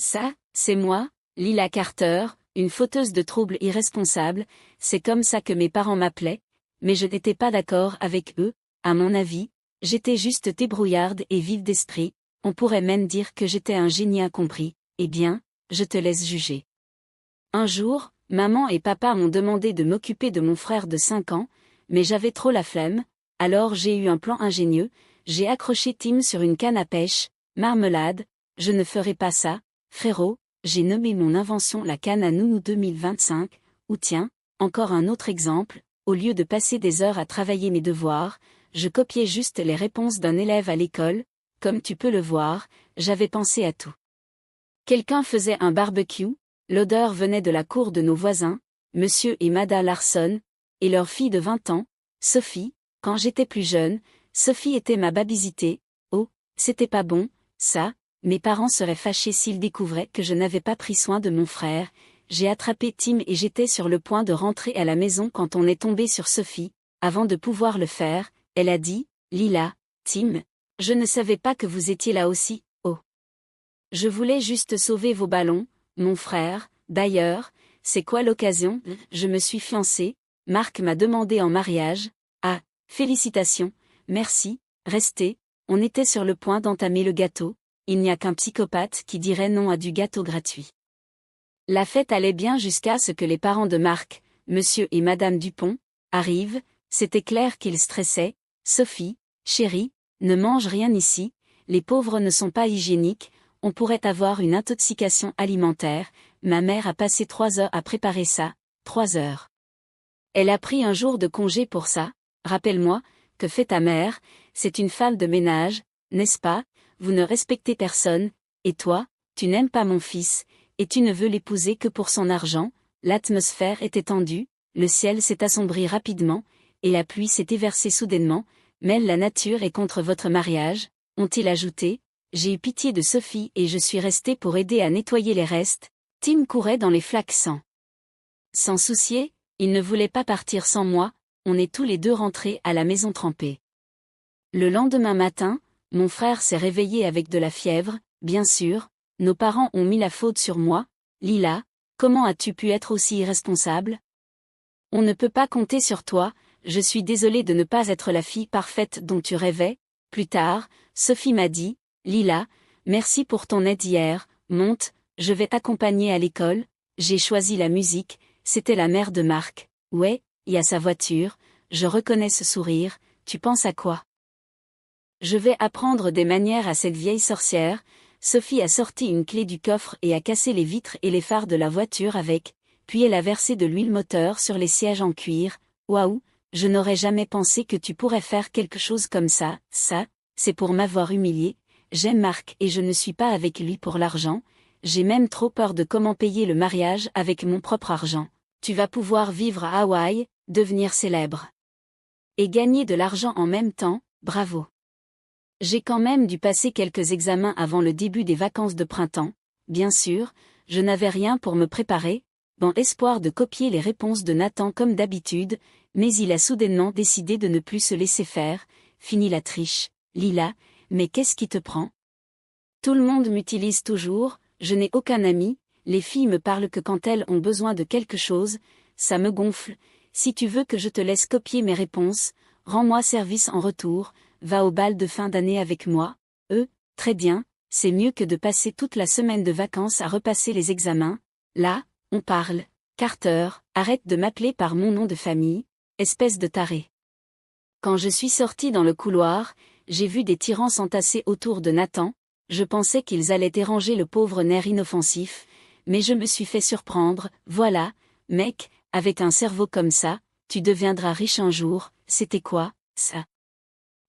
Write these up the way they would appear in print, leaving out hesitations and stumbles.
Ça, c'est moi, Lila Carter, une fauteuse de troubles irresponsable, c'est comme ça que mes parents m'appelaient, mais je n'étais pas d'accord avec eux, à mon avis, j'étais juste débrouillarde et vive d'esprit, on pourrait même dire que j'étais un génie incompris, eh bien, je te laisse juger. Un jour, maman et papa m'ont demandé de m'occuper de mon frère de 5 ans, mais j'avais trop la flemme, alors j'ai eu un plan ingénieux, j'ai accroché Tim sur une canne à pêche, marmelade, je ne ferai pas ça, frérot, j'ai nommé mon invention la canne à nounou 2025, ou tiens, encore un autre exemple, au lieu de passer des heures à travailler mes devoirs, je copiais juste les réponses d'un élève à l'école, comme tu peux le voir, j'avais pensé à tout. Quelqu'un faisait un barbecue, l'odeur venait de la cour de nos voisins, monsieur et Mada Larson, et leur fille de 20 ans, Sophie, quand j'étais plus jeune, Sophie était ma babysité, oh, c'était pas bon, ça, mes parents seraient fâchés s'ils découvraient que je n'avais pas pris soin de mon frère, j'ai attrapé Tim et j'étais sur le point de rentrer à la maison quand on est tombé sur Sophie, avant de pouvoir le faire, elle a dit, Lila, Tim, je ne savais pas que vous étiez là aussi, oh. Je voulais juste sauver vos ballons, mon frère, d'ailleurs, c'est quoi l'occasion, je me suis fiancée, Marc m'a demandé en mariage, ah, félicitations, merci, restez, on était sur le point d'entamer le gâteau, il n'y a qu'un psychopathe qui dirait non à du gâteau gratuit. La fête allait bien jusqu'à ce que les parents de Marc, monsieur et madame Dupont, arrivent, c'était clair qu'ils stressaient, Sophie, chérie, ne mange rien ici, les pauvres ne sont pas hygiéniques, on pourrait avoir une intoxication alimentaire, ma mère a passé 3 heures à préparer ça, 3 heures. Elle a pris un jour de congé pour ça, rappelle-moi, que fait ta mère, c'est une femme de ménage, n'est-ce pas, vous ne respectez personne, et toi, tu n'aimes pas mon fils, et tu ne veux l'épouser que pour son argent, l'atmosphère était tendue, le ciel s'est assombri rapidement, et la pluie s'est déversée soudainement, mais la nature est contre votre mariage, ont-ils ajouté, j'ai eu pitié de Sophie et je suis restée pour aider à nettoyer les restes, Tim courait dans les flaques sans soucier, il ne voulait pas partir sans moi, on est tous les deux rentrés à la maison trempés. Le lendemain matin, mon frère s'est réveillé avec de la fièvre, bien sûr, nos parents ont mis la faute sur moi, Lila, comment as-tu pu être aussi irresponsable? On ne peut pas compter sur toi, je suis désolée de ne pas être la fille parfaite dont tu rêvais, plus tard, Sophie m'a dit, Lila, merci pour ton aide hier, monte, je vais t'accompagner à l'école, j'ai choisi la musique, c'était la mère de Marc, ouais, y a sa voiture, je reconnais ce sourire, tu penses à quoi? Je vais apprendre des manières à cette vieille sorcière, Sophie a sorti une clé du coffre et a cassé les vitres et les phares de la voiture avec, puis elle a versé de l'huile moteur sur les sièges en cuir, waouh, je n'aurais jamais pensé que tu pourrais faire quelque chose comme ça, c'est pour m'avoir humilié, j'aime Marc et je ne suis pas avec lui pour l'argent, j'ai même trop peur de comment payer le mariage avec mon propre argent, tu vas pouvoir vivre à Hawaï, devenir célèbre. Et gagner de l'argent en même temps, bravo. J'ai quand même dû passer quelques examens avant le début des vacances de printemps, bien sûr, je n'avais rien pour me préparer, dans l'espoir de copier les réponses de Nathan comme d'habitude, mais il a soudainement décidé de ne plus se laisser faire, fini la triche, Lila, mais qu'est-ce qui te prend? Tout le monde m'utilise toujours, je n'ai aucun ami, les filles me parlent que quand elles ont besoin de quelque chose, ça me gonfle, si tu veux que je te laisse copier mes réponses, rends-moi service en retour, va au bal de fin d'année avec moi, très bien, c'est mieux que de passer toute la semaine de vacances à repasser les examens, là, on parle, Carter, arrête de m'appeler par mon nom de famille, espèce de taré. Quand je suis sortie dans le couloir, j'ai vu des tyrans s'entasser autour de Nathan, je pensais qu'ils allaient déranger le pauvre nerf inoffensif, mais je me suis fait surprendre, voilà, mec, avec un cerveau comme ça, tu deviendras riche un jour, c'était quoi, ça?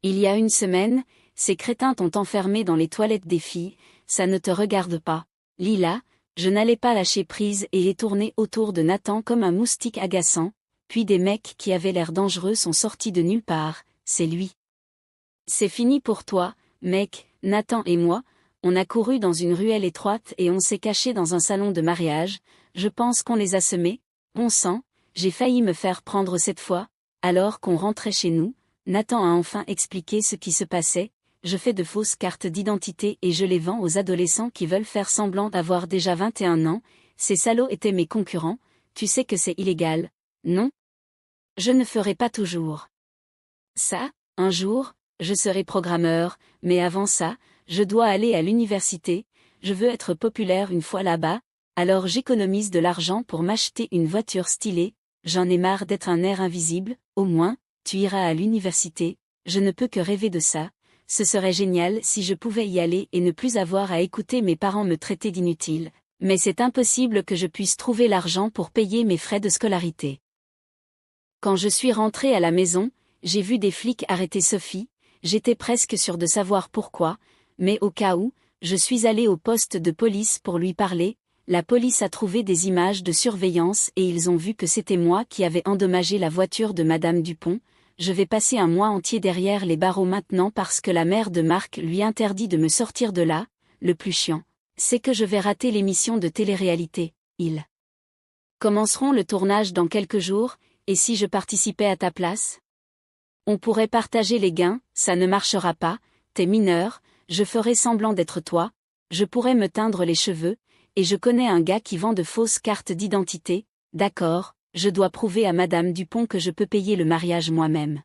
Il y a une semaine, ces crétins t'ont enfermé dans les toilettes des filles, ça ne te regarde pas, Lila, je n'allais pas lâcher prise et ai tourné autour de Nathan comme un moustique agaçant, puis des mecs qui avaient l'air dangereux sont sortis de nulle part, c'est lui. C'est fini pour toi, mec, Nathan et moi, on a couru dans une ruelle étroite et on s'est caché dans un salon de mariage, je pense qu'on les a semés, bon sang, j'ai failli me faire prendre cette fois, alors qu'on rentrait chez nous, Nathan a enfin expliqué ce qui se passait, je fais de fausses cartes d'identité et je les vends aux adolescents qui veulent faire semblant d'avoir déjà 21 ans, ces salauds étaient mes concurrents, tu sais que c'est illégal, non? Je ne ferai pas toujours ça, un jour, je serai programmeur, mais avant ça, je dois aller à l'université, je veux être populaire une fois là-bas, alors j'économise de l'argent pour m'acheter une voiture stylée, j'en ai marre d'être un air invisible, au moins, tu iras à l'université, je ne peux que rêver de ça, ce serait génial si je pouvais y aller et ne plus avoir à écouter mes parents me traiter d'inutile, mais c'est impossible que je puisse trouver l'argent pour payer mes frais de scolarité. Quand je suis rentrée à la maison, j'ai vu des flics arrêter Sophie, j'étais presque sûre de savoir pourquoi, mais au cas où, je suis allée au poste de police pour lui parler, la police a trouvé des images de surveillance et ils ont vu que c'était moi qui avais endommagé la voiture de Madame Dupont, je vais passer un mois entier derrière les barreaux maintenant parce que la mère de Marc lui interdit de me sortir de là, le plus chiant, c'est que je vais rater l'émission de télé-réalité, ils commenceront le tournage dans quelques jours, et si je participais à ta place? On pourrait partager les gains, ça ne marchera pas, t'es mineur, je ferai semblant d'être toi, je pourrais me teindre les cheveux, et je connais un gars qui vend de fausses cartes d'identité, d'accord, je dois prouver à Madame Dupont que je peux payer le mariage moi-même.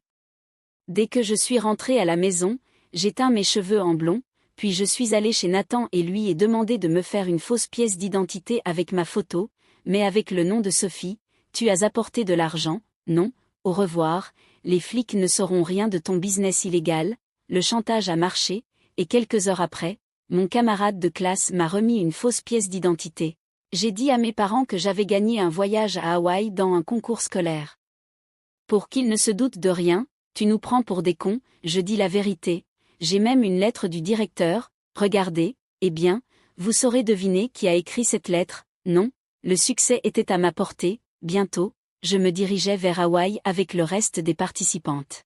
Dès que je suis rentrée à la maison, j'ai teint mes cheveux en blond, puis je suis allée chez Nathan et lui ai demandé de me faire une fausse pièce d'identité avec ma photo, mais avec le nom de Sophie, tu as apporté de l'argent, non, au revoir, les flics ne sauront rien de ton business illégal, le chantage a marché, et quelques heures après, mon camarade de classe m'a remis une fausse pièce d'identité. J'ai dit à mes parents que j'avais gagné un voyage à Hawaï dans un concours scolaire. Pour qu'ils ne se doutent de rien, tu nous prends pour des cons, je dis la vérité. J'ai même une lettre du directeur, regardez, eh bien, vous saurez deviner qui a écrit cette lettre, non, le succès était à ma portée, bientôt, je me dirigeais vers Hawaï avec le reste des participantes.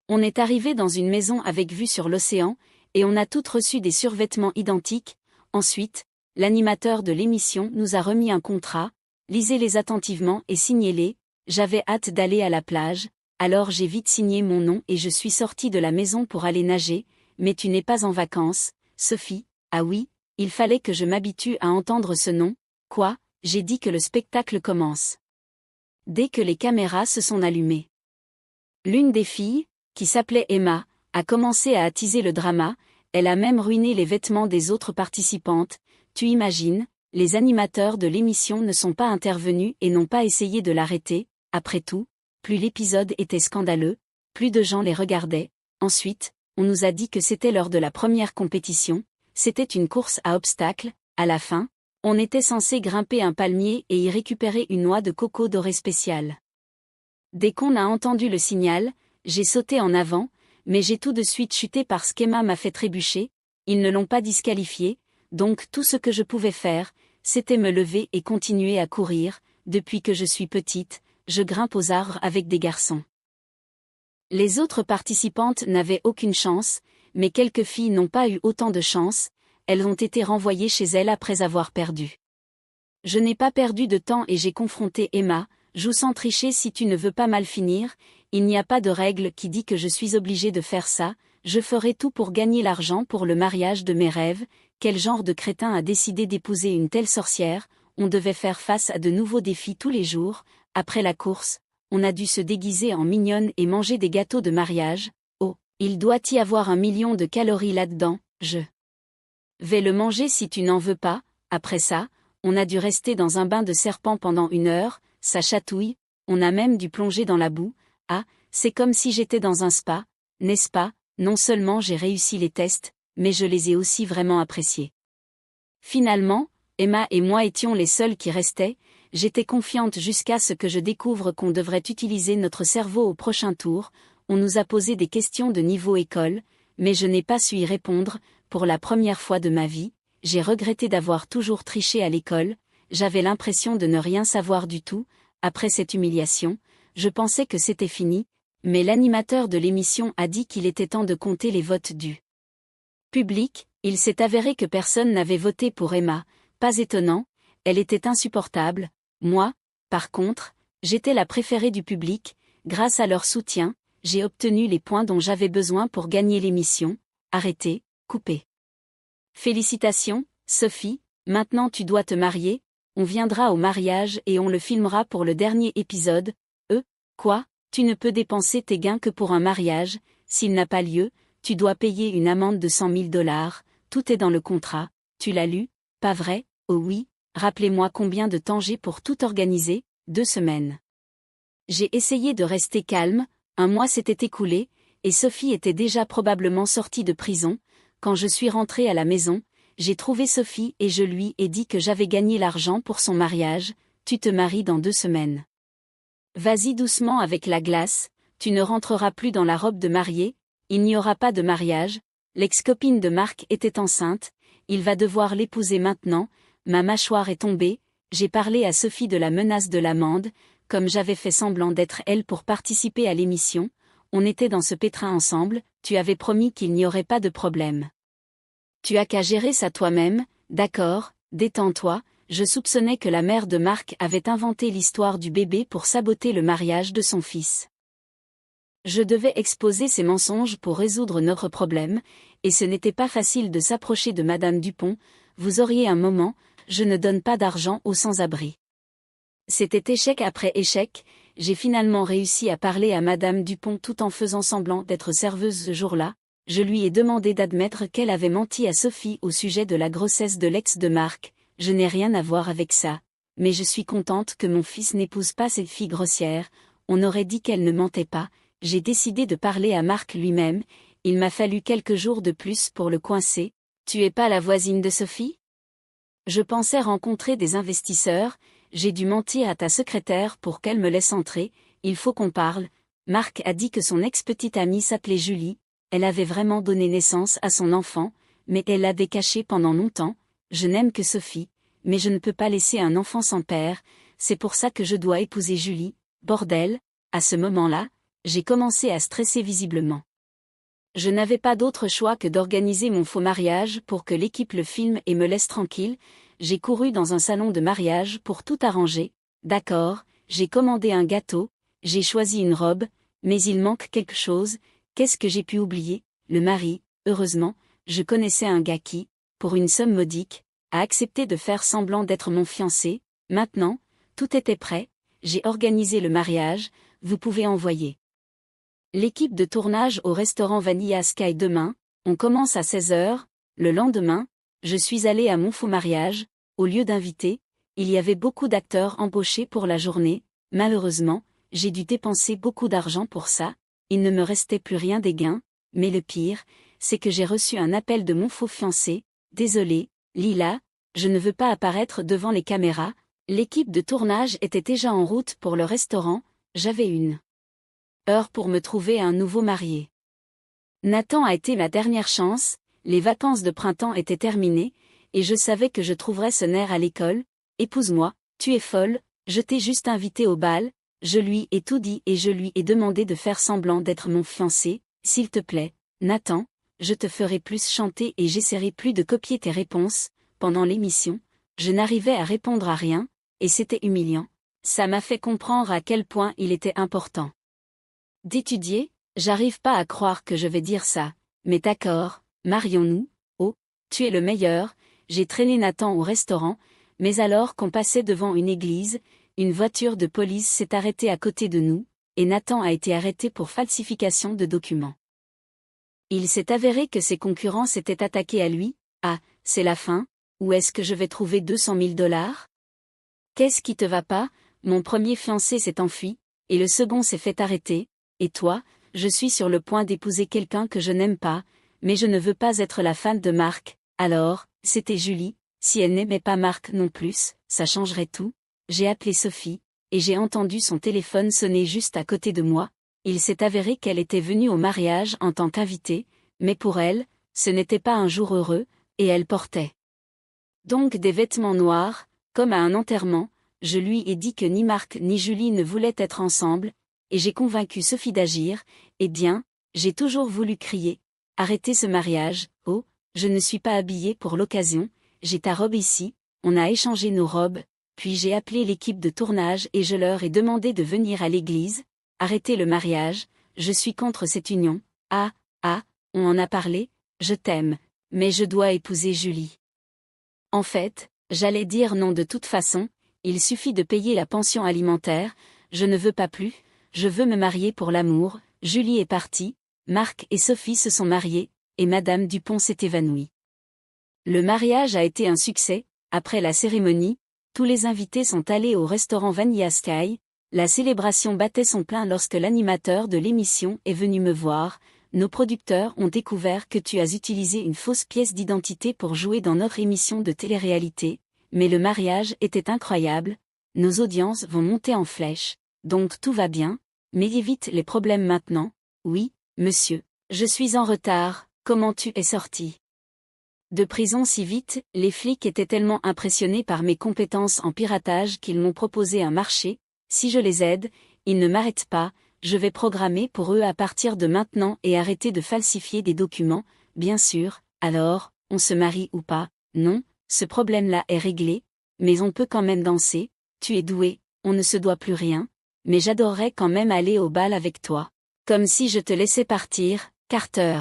On est arrivé dans une maison avec vue sur l'océan, et on a toutes reçu des survêtements identiques, ensuite, l'animateur de l'émission nous a remis un contrat, lisez-les attentivement et signez-les, j'avais hâte d'aller à la plage, alors j'ai vite signé mon nom et je suis sortie de la maison pour aller nager, mais tu n'es pas en vacances, Sophie, ah oui, il fallait que je m'habitue à entendre ce nom, quoi, j'ai dit que le spectacle commence. Dès que les caméras se sont allumées. L'une des filles, qui s'appelait Emma, a commencé à attiser le drama, elle a même ruiné les vêtements des autres participantes, tu imagines, les animateurs de l'émission ne sont pas intervenus et n'ont pas essayé de l'arrêter, après tout, plus l'épisode était scandaleux, plus de gens les regardaient, ensuite, on nous a dit que c'était lors de la première compétition, c'était une course à obstacles, à la fin, on était censé grimper un palmier et y récupérer une noix de coco dorée spéciale. Dès qu'on a entendu le signal, j'ai sauté en avant, mais j'ai tout de suite chuté parce qu'Emma m'a fait trébucher, ils ne l'ont pas disqualifiée, donc tout ce que je pouvais faire, c'était me lever et continuer à courir, depuis que je suis petite, je grimpe aux arbres avec des garçons. Les autres participantes n'avaient aucune chance, mais quelques filles n'ont pas eu autant de chance, elles ont été renvoyées chez elles après avoir perdu. Je n'ai pas perdu de temps et j'ai confronté Emma, joue sans tricher si tu ne veux pas mal finir, il n'y a pas de règle qui dit que je suis obligée de faire ça, je ferai tout pour gagner l'argent pour le mariage de mes rêves, quel genre de crétin a décidé d'épouser une telle sorcière, on devait faire face à de nouveaux défis tous les jours, après la course, on a dû se déguiser en mignonne et manger des gâteaux de mariage, oh, il doit y avoir 1 million de calories là-dedans, je vais le manger si tu n'en veux pas, après ça, on a dû rester dans un bain de serpent pendant 1 heure, ça chatouille, on a même dû plonger dans la boue, ah, c'est comme si j'étais dans un spa, n'est-ce pas, non seulement j'ai réussi les tests, mais je les ai aussi vraiment appréciés. Finalement, Emma et moi étions les seuls qui restaient, j'étais confiante jusqu'à ce que je découvre qu'on devrait utiliser notre cerveau au prochain tour, on nous a posé des questions de niveau école, mais je n'ai pas su y répondre, pour la première fois de ma vie, j'ai regretté d'avoir toujours triché à l'école, j'avais l'impression de ne rien savoir du tout, après cette humiliation, je pensais que c'était fini, mais l'animateur de l'émission a dit qu'il était temps de compter les votes du public, il s'est avéré que personne n'avait voté pour Emma, pas étonnant, elle était insupportable, moi, par contre, j'étais la préférée du public, grâce à leur soutien, j'ai obtenu les points dont j'avais besoin pour gagner l'émission, arrêté, coupé. Félicitations, Sophie, maintenant tu dois te marier, on viendra au mariage et on le filmera pour le dernier épisode. Quoi, tu ne peux dépenser tes gains que pour un mariage, s'il n'a pas lieu, tu dois payer une amende de 100 000 $, tout est dans le contrat, tu l'as lu, pas vrai? Oh oui, rappelez-moi combien de temps j'ai pour tout organiser, 2 semaines. J'ai essayé de rester calme, un mois s'était écoulé, et Sophie était déjà probablement sortie de prison. Quand je suis rentrée à la maison, j'ai trouvé Sophie et je lui ai dit que j'avais gagné l'argent pour son mariage, tu te maries dans 2 semaines. Vas-y doucement avec la glace, tu ne rentreras plus dans la robe de mariée, il n'y aura pas de mariage, l'ex-copine de Marc était enceinte, il va devoir l'épouser maintenant, ma mâchoire est tombée, j'ai parlé à Sophie de la menace de l'amende, comme j'avais fait semblant d'être elle pour participer à l'émission, on était dans ce pétrin ensemble, tu avais promis qu'il n'y aurait pas de problème. Tu as qu'à gérer ça toi-même, d'accord, détends-toi. Je soupçonnais que la mère de Marc avait inventé l'histoire du bébé pour saboter le mariage de son fils. Je devais exposer ces mensonges pour résoudre notre problème, et ce n'était pas facile de s'approcher de Madame Dupont, vous auriez un moment, je ne donne pas d'argent aux sans-abri. C'était échec après échec, j'ai finalement réussi à parler à Madame Dupont tout en faisant semblant d'être serveuse ce jour-là, je lui ai demandé d'admettre qu'elle avait menti à Sophie au sujet de la grossesse de l'ex de Marc. Je n'ai rien à voir avec ça, mais je suis contente que mon fils n'épouse pas cette fille grossière, on aurait dit qu'elle ne mentait pas, j'ai décidé de parler à Marc lui-même, il m'a fallu quelques jours de plus pour le coincer, tu es pas la voisine de Sophie? Je pensais rencontrer des investisseurs, j'ai dû mentir à ta secrétaire pour qu'elle me laisse entrer, il faut qu'on parle, Marc a dit que son ex-petite amie s'appelait Julie, elle avait vraiment donné naissance à son enfant, mais elle l'avait caché pendant longtemps. Je n'aime que Sophie, mais je ne peux pas laisser un enfant sans père, c'est pour ça que je dois épouser Julie, bordel, à ce moment-là, j'ai commencé à stresser visiblement. Je n'avais pas d'autre choix que d'organiser mon faux mariage pour que l'équipe le filme et me laisse tranquille, j'ai couru dans un salon de mariage pour tout arranger, d'accord, j'ai commandé un gâteau, j'ai choisi une robe, mais il manque quelque chose, qu'est-ce que j'ai pu oublier? Le mari, heureusement, je connaissais un gars qui, pour une somme modique, a accepté de faire semblant d'être mon fiancé, maintenant, tout était prêt, j'ai organisé le mariage, vous pouvez envoyer l'équipe de tournage au restaurant Vanilla Sky demain, on commence à 16h, le lendemain, je suis allée à mon faux mariage, au lieu d'inviter, il y avait beaucoup d'acteurs embauchés pour la journée, malheureusement, j'ai dû dépenser beaucoup d'argent pour ça, il ne me restait plus rien des gains, mais le pire, c'est que j'ai reçu un appel de mon faux fiancé, désolé, Lila, je ne veux pas apparaître devant les caméras, l'équipe de tournage était déjà en route pour le restaurant, j'avais 1 heure pour me trouver un nouveau marié. Nathan a été ma dernière chance, les vacances de printemps étaient terminées, et je savais que je trouverais ce nerf à l'école, épouse-moi, tu es folle, je t'ai juste invité au bal, je lui ai tout dit et je lui ai demandé de faire semblant d'être mon fiancé, s'il te plaît, Nathan, je te ferai plus chanter et j'essaierai plus de copier tes réponses, pendant l'émission, je n'arrivais à répondre à rien, et c'était humiliant, ça m'a fait comprendre à quel point il était important d'étudier, j'arrive pas à croire que je vais dire ça, mais d'accord, marions-nous, oh, tu es le meilleur, j'ai traîné Nathan au restaurant, mais alors qu'on passait devant une église, une voiture de police s'est arrêtée à côté de nous, et Nathan a été arrêté pour falsification de documents. Il s'est avéré que ses concurrents s'étaient attaqués à lui, ah, c'est la fin, où est-ce que je vais trouver 200 000 $? Qu'est-ce qui te va pas? Mon premier fiancé s'est enfui, et le second s'est fait arrêter, et toi, je suis sur le point d'épouser quelqu'un que je n'aime pas, mais je ne veux pas être la fan de Marc, alors, c'était Julie, si elle n'aimait pas Marc non plus, ça changerait tout. J'ai appelé Sophie, et j'ai entendu son téléphone sonner juste à côté de moi, il s'est avéré qu'elle était venue au mariage en tant qu'invitée, mais pour elle, ce n'était pas un jour heureux, et elle portait donc des vêtements noirs, comme à un enterrement, je lui ai dit que ni Marc ni Julie ne voulaient être ensemble, et j'ai convaincu Sophie d'agir, eh bien, j'ai toujours voulu crier, arrêtez ce mariage, oh, je ne suis pas habillée pour l'occasion, j'ai ta robe ici, on a échangé nos robes, puis j'ai appelé l'équipe de tournage et je leur ai demandé de venir à l'église, arrêter le mariage, je suis contre cette union, on en a parlé, je t'aime, mais je dois épouser Julie. En fait, j'allais dire non de toute façon, il suffit de payer la pension alimentaire, je ne veux pas plus, je veux me marier pour l'amour. Julie est partie, Marc et Sophie se sont mariés, et Madame Dupont s'est évanouie. Le mariage a été un succès. Après la cérémonie, tous les invités sont allés au restaurant Vanilla Sky. La célébration battait son plein lorsque l'animateur de l'émission est venu me voir. Nos producteurs ont découvert que tu as utilisé une fausse pièce d'identité pour jouer dans notre émission de télé-réalité, mais le mariage était incroyable, nos audiences vont monter en flèche, donc tout va bien, mais évite les problèmes maintenant. Oui, monsieur, je suis en retard, comment tu es sorti de prison si vite? Les flics étaient tellement impressionnés par mes compétences en piratage qu'ils m'ont proposé un marché. Si je les aide, ils ne m'arrêtent pas, je vais programmer pour eux à partir de maintenant et arrêter de falsifier des documents, bien sûr. Alors, on se marie ou pas? Non, ce problème-là est réglé, mais on peut quand même danser, tu es doué, on ne se doit plus rien, mais j'adorerais quand même aller au bal avec toi. Comme si je te laissais partir, Carter.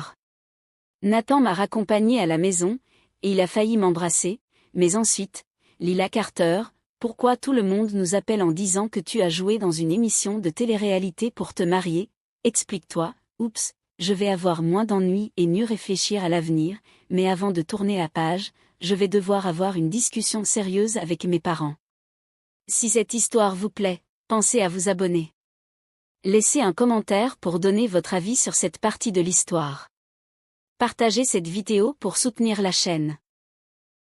Nathan m'a raccompagné à la maison, et il a failli m'embrasser, mais ensuite, Lila Carter, pourquoi tout le monde nous appelle en disant que tu as joué dans une émission de télé-réalité pour te marier? Explique-toi. Oups, je vais avoir moins d'ennuis et mieux réfléchir à l'avenir, mais avant de tourner la page, je vais devoir avoir une discussion sérieuse avec mes parents. Si cette histoire vous plaît, pensez à vous abonner. Laissez un commentaire pour donner votre avis sur cette partie de l'histoire. Partagez cette vidéo pour soutenir la chaîne.